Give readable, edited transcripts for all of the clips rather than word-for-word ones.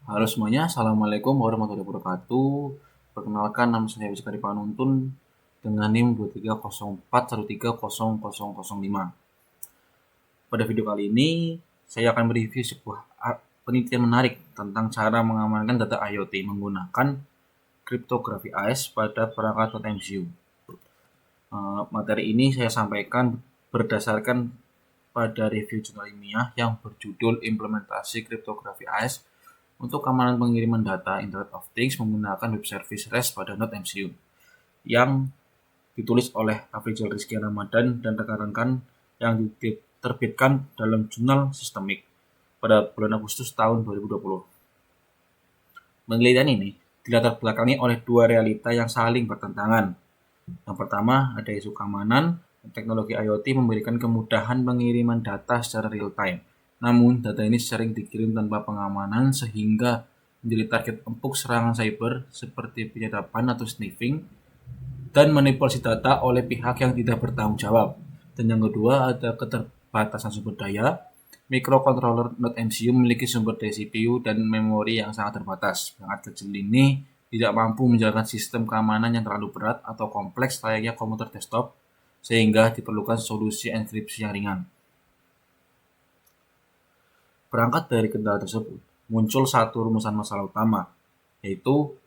Halo semuanya, Assalamualaikum warahmatullahi wabarakatuh. Perkenalkan, nama saya Rizky Panuntun dengan NIM 2304130005. Pada video kali ini, saya akan mereview sebuah penelitian menarik tentang cara mengamankan data IoT menggunakan kriptografi AES pada perangkat MCU. Materi ini saya sampaikan berdasarkan pada review jurnal ilmiah yang berjudul Implementasi Kriptografi AES untuk keamanan pengiriman data Internet of Things menggunakan web service REST pada Node MCU yang ditulis oleh Afrizal Rizky Ramadan dan rekan-rekan yang diterbitkan dalam jurnal Systemic pada bulan Agustus tahun 2020. Penelitian ini dilatar belakangi oleh dua realita yang saling bertentangan. Yang pertama, ada isu keamanan. Teknologi IoT memberikan kemudahan pengiriman data secara real time. Namun, data ini sering dikirim tanpa pengamanan sehingga menjadi target empuk serangan cyber seperti penyadapan atau sniffing dan manipulasi data oleh pihak yang tidak bertanggung jawab. Dan yang kedua, ada keterbatasan sumber daya. Microcontroller Node MCU memiliki sumber daya CPU dan memori yang sangat terbatas. Perangkat kecil ini tidak mampu menjalankan sistem keamanan yang terlalu berat atau kompleks layaknya komputer desktop, sehingga diperlukan solusi enkripsi yang ringan. Berangkat dari kendala tersebut, muncul satu rumusan masalah utama, yaitu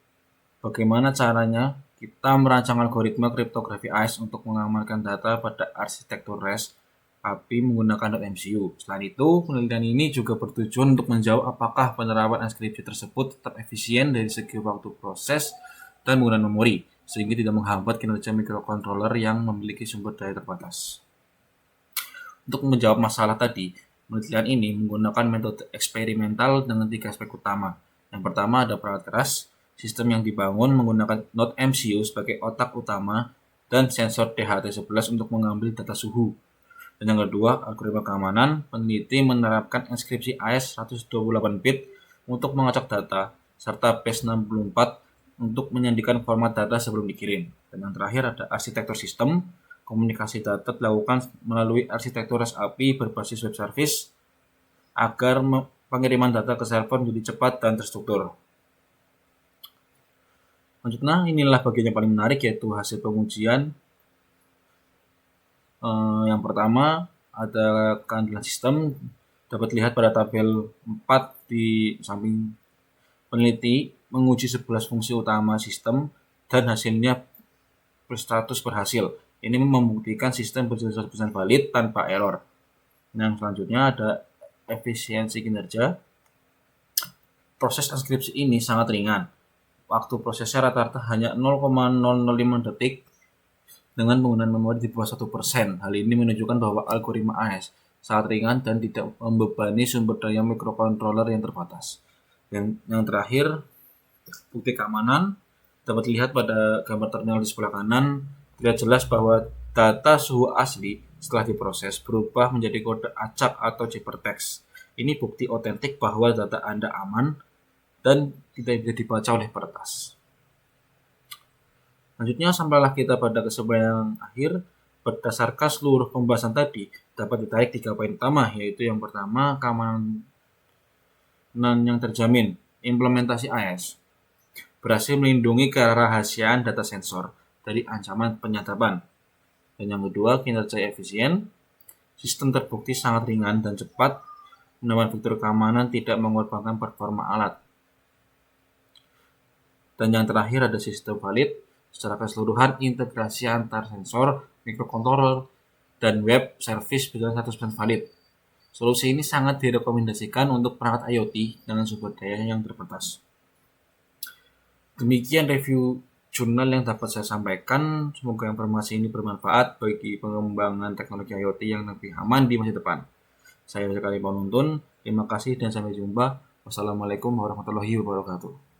bagaimana caranya kita merancang algoritma kriptografi AES untuk mengamankan data pada arsitektur REST API menggunakan .mcu. Selain itu, penelitian ini juga bertujuan untuk menjawab apakah penerapan enkripsi tersebut tetap efisien dari segi waktu proses dan penggunaan memori, sehingga tidak menghambat kinerja microcontroller yang memiliki sumber daya terbatas. Untuk menjawab masalah tadi, penelitian ini menggunakan metode eksperimental dengan 3 aspek utama. Yang pertama ada perangkat keras, sistem yang dibangun menggunakan Node MCU sebagai otak utama dan sensor DHT11 untuk mengambil data suhu. Dan yang kedua, algoritma keamanan, peneliti menerapkan enkripsi AES 128 bit untuk mengacak data, serta base64 untuk menyandikan format data sebelum dikirim. Dan yang terakhir ada arsitektur sistem, komunikasi data dilakukan melalui arsitektur REST API berbasis web service agar pengiriman data ke server menjadi cepat dan terstruktur. Selanjutnya, inilah bagian yang paling menarik, yaitu hasil pengujian. Yang pertama, ada keandalan sistem. Dapat dilihat pada tabel 4 di samping. Peneliti menguji 11 fungsi utama sistem dan hasilnya plus 100 berhasil. Ini membuktikan sistem berjalan 100% valid tanpa error. Yang selanjutnya ada efisiensi kinerja. Proses enkripsi ini sangat ringan. Waktu prosesnya rata-rata hanya 0,005 detik dengan penggunaan memori di bawah 1%. Hal ini menunjukkan bahwa algoritma AES sangat ringan dan tidak membebani sumber daya microcontroller yang terbatas. Dan yang terakhir, bukti keamanan dapat dilihat pada gambar terminal di sebelah kanan. Terlihat jelas bahwa data suhu asli setelah diproses berubah menjadi kode acak atau ciphertext. Ini bukti otentik bahwa data Anda aman dan tidak bisa dibaca oleh peretas. Selanjutnya, sampailah kita pada kesimpulan yang akhir. Berdasarkan seluruh pembahasan tadi, dapat ditarik 3 poin utama, yaitu yang pertama, keamanan yang terjamin. Implementasi AES berhasil melindungi kerahasiaan data sensor dari ancaman penyadapan. Dan yang kedua, kinerja efisien. Sistem terbukti sangat ringan dan cepat, menambah fitur keamanan tidak mengorbankan performa alat. Dan yang terakhir ada sistem valid. Secara keseluruhan, integrasi antar sensor, microcontroller, dan web service berjalan 100% valid. Solusi ini sangat direkomendasikan untuk perangkat IoT dengan sumber daya yang terbatas. Demikian review jurnal yang dapat saya sampaikan. Semoga informasi ini bermanfaat bagi pengembangan teknologi IoT yang lebih aman di masa depan. Saya Rizky Panuntun, terima kasih dan sampai jumpa. Wassalamualaikum warahmatullahi wabarakatuh.